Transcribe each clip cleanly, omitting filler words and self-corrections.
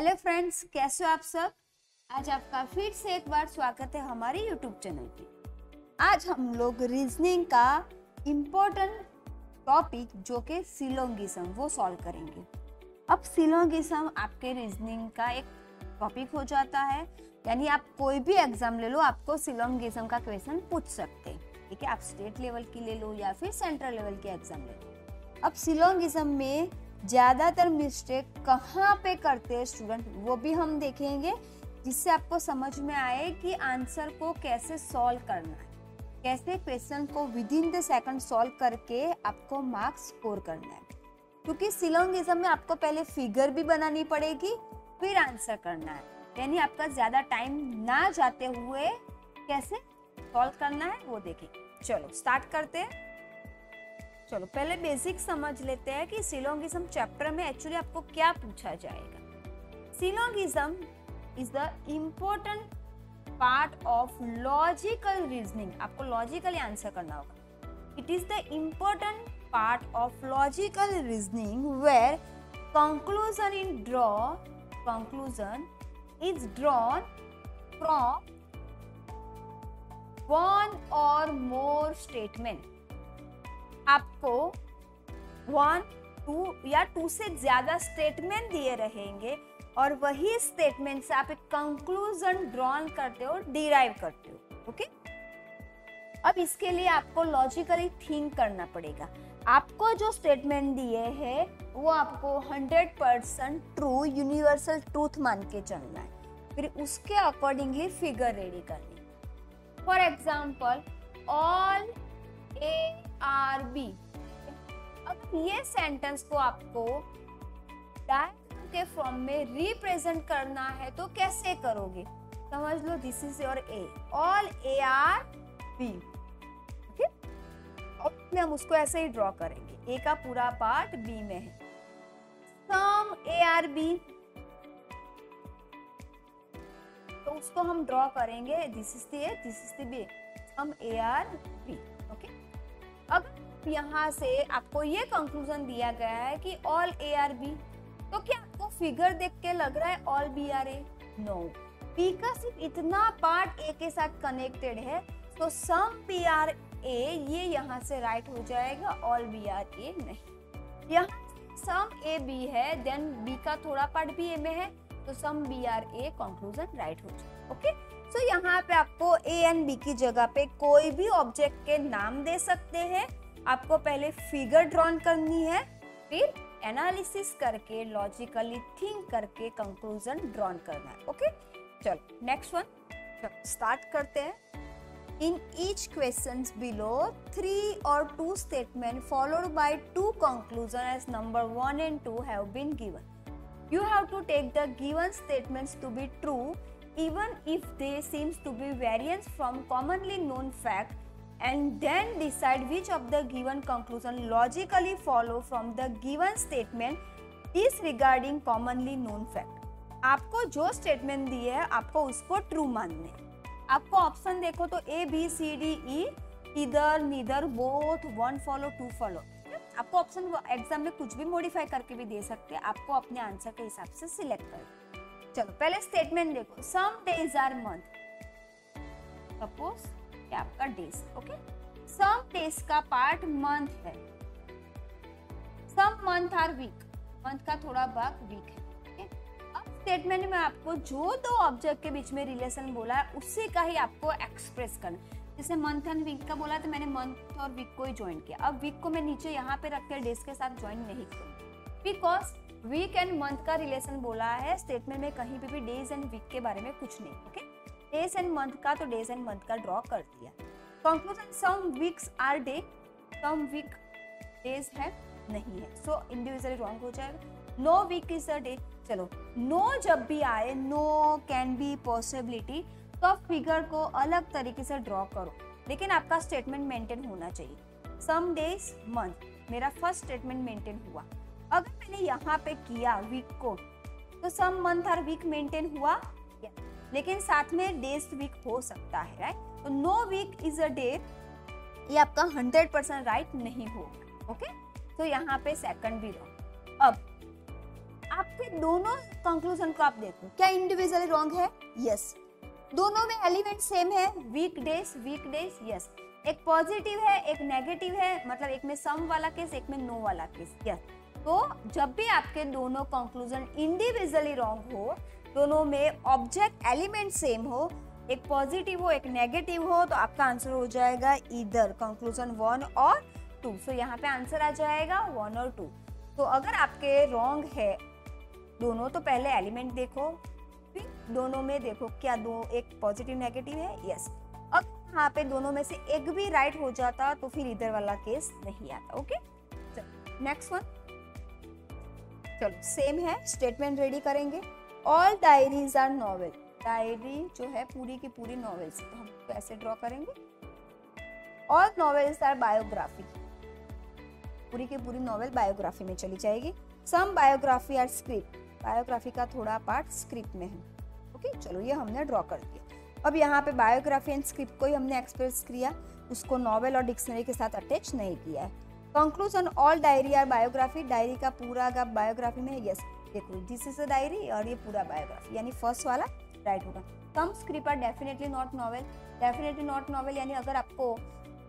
Hello friends, कैसे हो आप सब। आज आपका फिर से एक बार स्वागत है हमारे यूट्यूब चैनल पे। आज हम लोग रीजनिंग का इम्पोर्टेंट टॉपिक जो कि सिलोंगिज्म वो सॉल्व करेंगे। अब सिलोंगिज्म आपके रीजनिंग का एक टॉपिक हो जाता है, यानी आप कोई भी एग्जाम ले लो आपको सिलोंगिज्म का क्वेश्चन पूछ सकते हैं। ठीक है, आप स्टेट लेवल की ले लो या फिर सेंट्रल लेवल के एग्जाम ले लो। अब सिलोंगिज्म में ज़्यादातर मिस्टेक कहाँ पे करते हैं स्टूडेंट, वो भी हम देखेंगे, जिससे आपको समझ में आए कि आंसर को कैसे सॉल्व करना है, कैसे क्वेश्चन को with in the second solve करके आपको मार्क्स स्कोर करना है। क्योंकि सिलोंगिज्म में आपको पहले फिगर भी बनानी पड़ेगी फिर आंसर करना है, यानी आपका ज़्यादा टाइम ना जाते हुए कैसे सॉल्व करना है वो देखेंगे। चलो स्टार्ट करते हैं। चलो पहले बेसिक समझ लेते हैं कि सिलोंगिज्म चैप्टर में एक्चुअली आपको क्या पूछा जाएगा। Syllogism is the important part of logical reasoning. आपको लॉजिकली आंसर करना होगा। It is the important part of logical reasoning where conclusion is drawn from one or more statement। आपको 1, 2 या 2 से ज्यादा स्टेटमेंट दिए रहेंगे और वही स्टेटमेंट से आप एक कंक्लूजन ड्रॉन करते हो, डिराइव करते हो। ओके, अब इसके लिए आपको लॉजिकली थिंक करना पड़ेगा। आपको जो स्टेटमेंट दिए हैं वो आपको 100% ट्रू यूनिवर्सल ट्रूथ मान के चलना है, फिर उसके अकॉर्डिंगली फिगर रेडी करनी। For example, all ARB। अब ये सेंटेंस को आपको डायग्राम के फॉर्म में रिप्रेजेंट करना है तो कैसे करोगे, समझ लो। This is your A, all ARB। Okay, अब हम उसको ऐसे ही ड्रॉ करेंगे। A का पूरा पार्ट B में है। सम ARB, तो उसको हम ड्रॉ करेंगे। This is the A, this is the B, some ARB। Okay, अब यहाँ से आपको ये कंक्लूजन दिया गया है कि ऑल ARB, तो क्या आपको फिगर देख के लग रहा है ऑल BRA? नो, B का सिर्फ इतना पार्ट A के साथ कनेक्टेड है, तो सम BRA ये यहाँ से राइट हो जाएगा, ऑल BRA नहीं। यहाँ सम AB है, देन B का थोड़ा पार्ट भी A में है, तो सम BRA कंक्लूजन राइट हो जाएगा। ओके, तो यहाँ पे आपको A एंड B की जगह पे कोई भी ऑब्जेक्ट के नाम दे सकते हैं। आपको पहले फिगर ड्रॉन करनी है, फिर एनालिसिस करके लॉजिकली थिंक करके कंक्लूजन ड्रॉन करना है। ओके, चलो नेक्स्ट वन स्टार्ट करते हैं। In each questions below, 3 or 2 statement followed by 2 conclusion as number 1 and 2 have been given. You have to take the given statements to be true even if they seems to be variance from commonly known fact, and then decide which of the given conclusion logically follow from the given statement disregarding commonly known fact। आपको जो statement दिए है आपको उसको true मानने। आपको option देखो तो A, B, C, D, E, इधर नीदर, बोथ, 1 फॉलो, 2 फॉलो। आपको ऑप्शन एग्जाम में कुछ भी मॉडिफाई करके भी दे सकते हैं, आपको अपने आंसर के हिसाब से सिलेक्ट करें। चलो पहले स्टेटमेंट देखो। Some days are month, suppose ये आपका डेज। ओके, सम डेज का पार्ट मंथ है, some month are week, month का थोड़ा भाग वीक है। स्टेटमेंट में आपको जो दो ऑब्जेक्ट के बीच में रिलेशन बोला है उसी का ही आपको एक्सप्रेस करना। जैसे मंथ एंड वीक का बोला तो मैंने मंथ और वीक को ही ज्वाइन किया। अब वीक को मैं नीचे यहाँ पे रख कर डेज के साथ ज्वाइन नहीं करूँगी, बिकॉज वीक एंड मंथ का रिलेशन बोला है। स्टेटमेंट में कहीं पे भी डेज एंड वीक के बारे में कुछ नहीं। ओके, डेज एंड मंथ का तो डेज एंड मंथ का ड्रॉ कर दिया। Conclusion, some weeks are day, some week days है नहीं है, सो इंडिविजुअली रॉन्ग हो जाएगा। No week is a day. चलो नो जब भी आए, नो, कैन बी, पॉसिबिलिटी, तो आप फिगर को अलग तरीके से ड्रॉ करो, लेकिन आपका स्टेटमेंट मेंटेन होना चाहिए। सम डेज मंथ, मेरा फर्स्ट स्टेटमेंट मेंटेन हुआ। अगर मैंने यहाँ पे किया वीक को, तो सम मंथ और वीक मेंटेन हुआ, लेकिन साथ में डेज वीक हो सकता है, राइट। तो no week is a day, ये आपका 100% राइट नहीं होगा। ओके, तो यहाँ पे सेकंड भी रॉन्ग। अब आपके दोनों कंक्लूजन को आप देखो, क्या इंडिविजुअली रॉन्ग है? यस। दोनों में एलिमेंट सेम है, वीकडेज, यस। एक पॉजिटिव है, एक नेगेटिव है, मतलब एक में सम वाला केस, एक में नो वाला केस, यस। तो जब भी आपके दोनों कंक्लूजन इंडिविजुअली रॉन्ग हो, दोनों में ऑब्जेक्ट एलिमेंट सेम हो, एक पॉजिटिव हो एक नेगेटिव हो, तो आपका आंसर हो जाएगा ईदर कंक्लूजन 1 और 2। सो यहाँ पे आंसर आ जाएगा 1 और 2। तो अगर आपके रॉन्ग है दोनों, तो पहले एलिमेंट देखो, फिर दोनों में देखो क्या दो एक पॉजिटिव नेगेटिव है, यस। अब यहाँ पे दोनों में से एक भी राइट हो जाता तो फिर इधर वाला केस नहीं आता। ओके, चलो नेक्स्ट वन। चलो सेम है, स्टेटमेंट रेडी करेंगे। All diaries are novel. Diary जो है पूरी की पूरी नॉवेल्स, तो हम तो ऐसे ड्रॉ करेंगे। All novels are biography. पूरी की पूरी नॉवेल बायोग्राफी में चली जाएगी। Some biography are script. Biography का थोड़ा पार्ट स्क्रिप्ट में है। ओके, चलो ये हमने ड्रॉ कर दिया। अब यहाँ पे बायोग्राफी एंड स्क्रिप्ट को ही हमने एक्सप्रेस किया, उसको नॉवेल और डिक्शनरी के साथ अटैच नहीं किया है। Conclusion all diary are biography. Diary का पूरा का बायोग्राफी में है, यस। देखो दिस इज अ डायरी और ये पूरा बायोग्राफी, यानी फर्स्ट वाला राइट होगा। Some script are definitely not novel. Definitely not novel यानी अगर आपको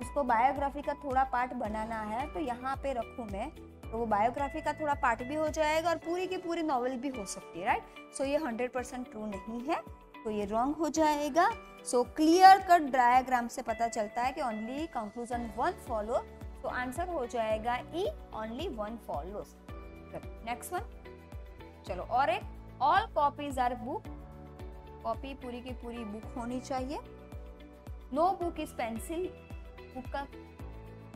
उसको बायोग्राफी का थोड़ा पार्ट बनाना है तो यहाँ पे रखूँ मैं, तो वो बायोग्राफी का थोड़ा पार्ट भी हो जाएगा और पूरी की पूरी नॉवेल भी हो सकती है, राइट। सो ये 100% ट्रू नहीं है, तो ये रॉन्ग हो जाएगा। सो क्लियर कट डायग्राम से पता चलता है कि ओनली कंक्लूजन 1 फॉलो, तो आंसर हो जाएगा E, only 1 follows. Next one, चलो और एक। All copies are book. Copy पूरी की पूरी बुक होनी चाहिए। No book is pencil. Book का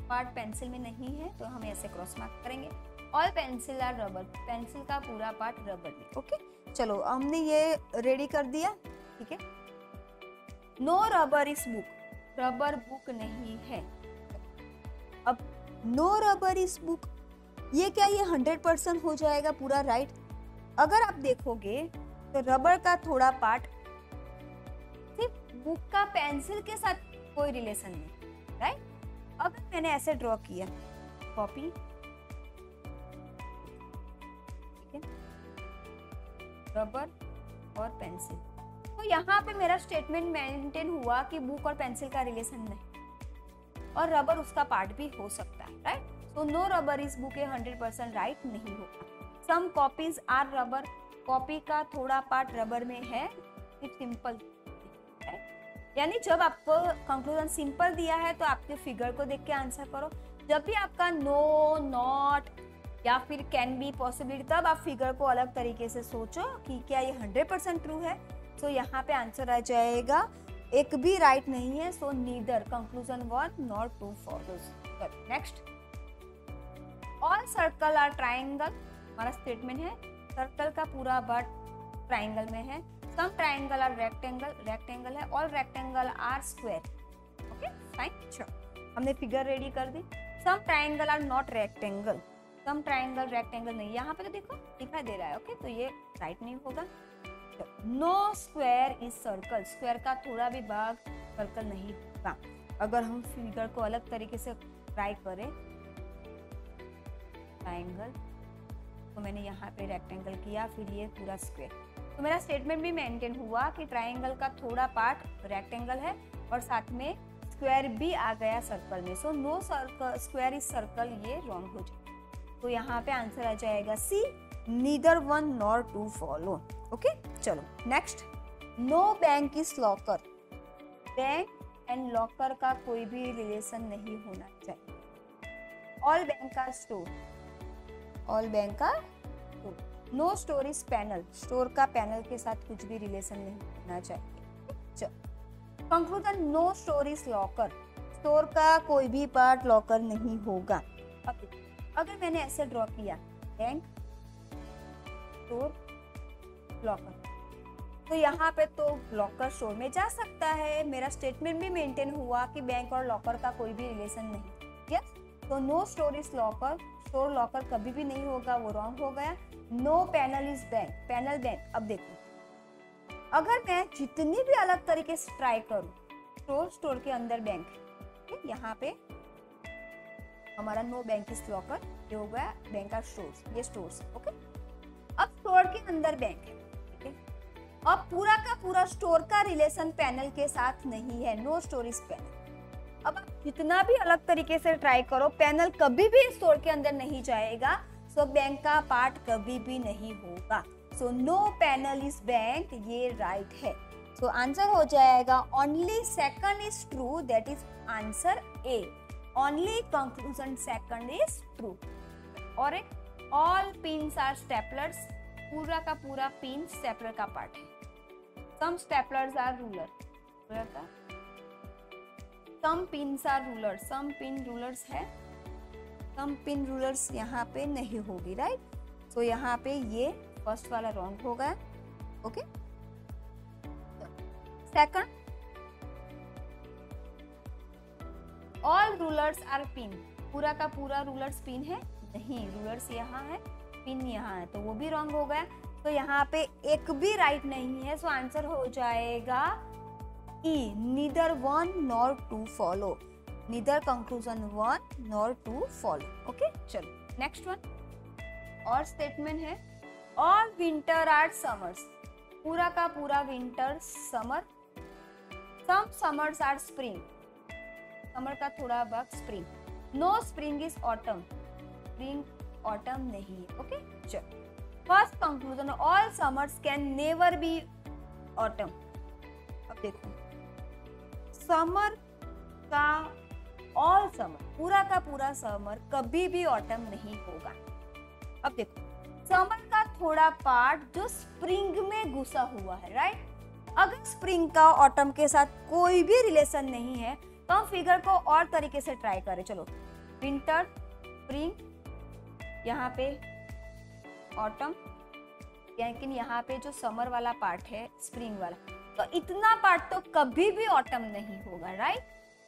पार्ट पेंसिल में नहीं है, तो हम ऐसे क्रॉस मार्क करेंगे। All pencil are rubber. Pencil का पूरा पार्ट रबर में। ओके, चलो हमने ये रेडी कर दिया, ठीक है। No rubber is book. Rubber book नहीं है। अब नो रबर इज बुक, ये क्या, ये 100% हो जाएगा पूरा राइट। अगर आप देखोगे तो रबर का थोड़ा पार्ट, सिर्फ बुक का पेंसिल के साथ कोई रिलेशन नहीं, राइट। अगर मैंने ऐसे ड्रॉ किया कॉपी, ठीक है, रबर और पेंसिल, तो यहाँ पे मेरा स्टेटमेंट मेंटेन हुआ कि बुक और पेंसिल का रिलेशन नहीं, और रबर उसका पार्ट भी हो सकता है, right. So no rubber is book 100% right नहीं होगा। Some copies are rubber. Copy का थोड़ा पार्ट रबर में है, सिंपल, यानी जब आपको कंक्लूजन सिंपल दिया है तो आपके फिगर को देख के आंसर करो। जब भी आपका नो, नॉट या फिर कैन बी, पॉसिबिलिटी, तब आप फिगर को अलग तरीके से सोचो कि क्या ये 100% ट्रू है। सो यहाँ पे आंसर आ जाएगा, एक भी राइट नहीं है। So neither conclusion 1 not 2 follows. Next, all circle are triangle. हमारा स्टेटमेंट है सर्कल का पूरा पार्ट ट्राइंगल में है। Some triangle are rectangle. Rectangle है। All rectangle are square. Okay fine, चलो हमने फिगर रेडी कर दी। Some triangle are not rectangle. Some triangle rectangle नहीं, यहाँ पे तो देखो दिखाई दे रहा है। ओके, तो ये राइट नहीं होगा। No square is circle. Square का थोड़ा भी भाग सर्कल नहीं होगा। अगर हम फिगर को अलग तरीके से ट्राई करें, ट्राइंगल, तो मैंने यहाँ पे रेक्टेंगल किया, फिर ये पूरा स्क्वायर, तो मेरा स्टेटमेंट भी मेंटेन हुआ कि ट्राइंगल का थोड़ा पार्ट रेक्टेंगल है और साथ में स्क्वायर भी आ गया सर्कल में। So no circle square is circle, ये रॉन्ग हो जाएगा। तो यहाँ पे आंसर आ जाएगा C, neither 1 nor 2 follow. Okay, चलो next. No bank is locker. Bank and locker का कोई भी रिलेशन नहीं होना चाहिए। ऑल बैंक का स्टोर। ऑल बैंक का store. No store is panel. Store का पैनल के साथ कुछ भी रिलेशन नहीं होना चाहिए। चलो conclusion, no store is locker. Store का कोई भी पार्ट लॉकर नहीं होगा। अब अगर मैंने ऐसे ड्रॉ किया बैंक, स्टोर, लॉकर, तो यहाँ पे तो लॉकर स्टोर में जा सकता है। मेरा स्टेटमेंट भी मेंटेन हुआ कि बैंक और लॉकर का कोई भी रिलेशन नहीं। यस, तो no store is locker. Store locker कभी भी नहीं होगा, वो रॉन्ग हो गया। No panel is bank. Panel bank. अब देखो, अगर मैं जितनी भी अलग तरीके से ट्राई करूं, स्टोर, स्टोर के अंदर बैंक, यहाँ पे हमारा नो बैंक इज लॉकर, ये हो गया बैंक का स्टोर्स, ये स्टोर्स। ओके, अब स्टोर के अंदर बैंक है, ठीक है। अब पूरा का पूरा स्टोर का रिलेशन पैनल के साथ नहीं है, नो स्टोरेज पैनल। अब आप जितना भी अलग तरीके से ट्राई करो, पैनल कभी भी स्टोर के अंदर नहीं जाएगा, सो बैंक का पार्ट कभी भी नहीं होगा। So no panel is bank, ये राइट है। सो आंसर हो जाएगा only second is true, that is answer A. Only conclusion second is true. और एक ऑल पिन्स आर स्टेपलर्स, पूरा का पूरा पिन स्टेपलर का पार्ट है। सम स्टेपलर्स आर रूलर का, some pins are ruler, some pin rulers है, सम पिन रूलर्स यहाँ पे नहीं होगी, राइट। सो यहाँ पे ये फर्स्ट वाला रॉन्ग हो गया, okay. Second, all rulers are pin, पूरा का पूरा रूलर्स पिन है, नहीं, रूलर्स यहाँ है, पिन यहाँ है, तो वो भी रॉन्ग हो गया। तो यहाँ पे एक भी राइट नहीं है, सो आंसर हो जाएगा E, neither one nor two follow, neither conclusion one nor two follow, okay. चलो नेक्स्ट वन और स्टेटमेंट है, ऑल विंटर आर समर्स, पूरा का पूरा winter summer, some summers are spring, summer का थोड़ा भाग spring, no spring is autumn, spring autumn नहीं है, ओके। चलो first conclusion, all summers can never be autumn. अब देखो, समर का ऑल समर, पूरा का पूरा समर कभी भी ऑटम नहीं होगा। अब देखो, समर का थोड़ा पार्ट जो स्प्रिंग में घुसा हुआ है, राइट। अगर स्प्रिंग का ऑटम के साथ कोई भी रिलेशन नहीं है, तो हम फिगर को और तरीके से ट्राई करें। चलो, विंटर, स्प्रिंग, यहाँ पे ऑटम, लेकिन यहाँ पे जो समर वाला पार्ट है, स्प्रिंग वाला, तो इतना पार्ट तो कभी भी ऑटम नहीं होगा, राइट।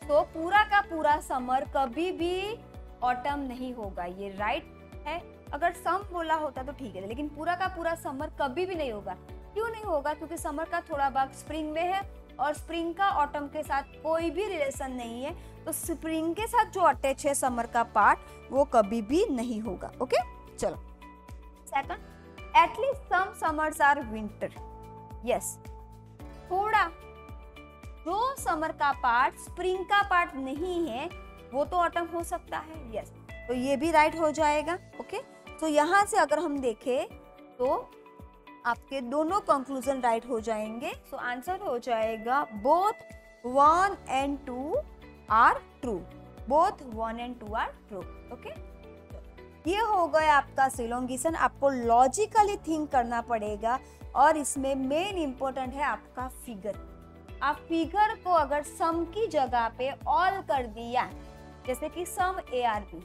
तो पूरा का पूरा समर कभी भी ऑटम नहीं होगा, ये राइट है। अगर सम बोला होता तो ठीक है, लेकिन पूरा का पूरा समर कभी भी नहीं होगा। क्यों नहीं होगा? क्योंकि समर का थोड़ा भाग स्प्रिंग में है और स्प्रिंग का ऑटम के साथ कोई भी रिलेशन नहीं है, तो स्प्रिंग के साथ जो अटैच है समर का पार्ट, वो कभी भी नहीं होगा, ओके। चलो second, at least some summers are winter, yes, थोड़ा जो समर का पार्ट स्प्रिंग का पार्ट नहीं है, वो तो ऑटम हो सकता है, यस। तो ये भी राइट हो जाएगा, ओके। तो यहाँ से अगर हम देखें तो आपके दोनों कंक्लूजन राइट हो जाएंगे। सो आंसर हो जाएगा both 1 and 2 are true, both 1 and 2 are true, okay. ये हो गया आपका सिलोंगेशन। आपको लॉजिकली थिंक करना पड़ेगा और इसमें मेन इंपॉर्टेंट है आपका फिगर। आप फिगर को अगर सम की जगह पे ऑल कर दिया, जैसे कि सम ARB,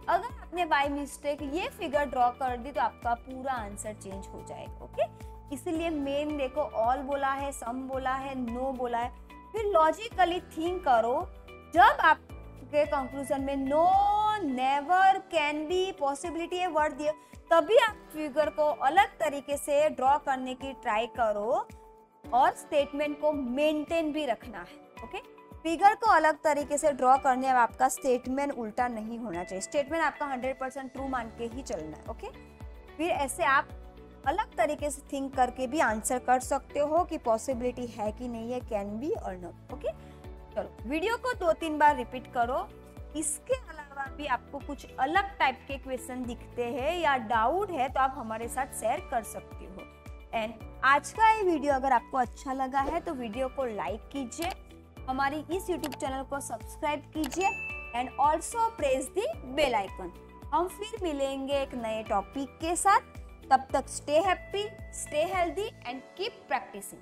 अगर आपने बाय मिस्टेक ये फिगर ड्रॉ कर दी तो आपका पूरा आंसर चेंज हो जाएगा, ओके। इसलिए मेन देखो, ऑल बोला है, सम बोला है, नो बोला है, फिर लॉजिकली थिंक करो। जब आपके कंक्लूजन में no, never, can be, possibility है वर्ड दिया, तभी आप फिगर को अलग तरीके से ड्रॉ करने की ट्राई करो और स्टेटमेंट को मेंटेन भी रखना है, ओके। फिगर को अलग तरीके से ड्रॉ करने में आपका स्टेटमेंट उल्टा नहीं होना चाहिए, स्टेटमेंट आपका 100% ट्रू मान के ही चलना है, ओके। फिर ऐसे आप अलग तरीके से थिंक करके भी आंसर कर सकते हो कि पॉसिबिलिटी है कि नहीं है, कैन बी और नॉट, ओके। चलो वीडियो को 2-3 बार रिपीट करो। इसके अलावा भी आपको कुछ अलग टाइप के क्वेश्चन दिखते हैं या डाउट है तो आप हमारे साथ शेयर कर सकते हो। एंड आज का ये वीडियो अगर आपको अच्छा लगा है तो वीडियो को लाइक कीजिए, हमारी इस YouTube चैनल को सब्सक्राइब कीजिए and also press the bell icon. हम फिर मिलेंगे एक नए टॉपिक के साथ। तब तक stay happy, stay healthy and keep practising.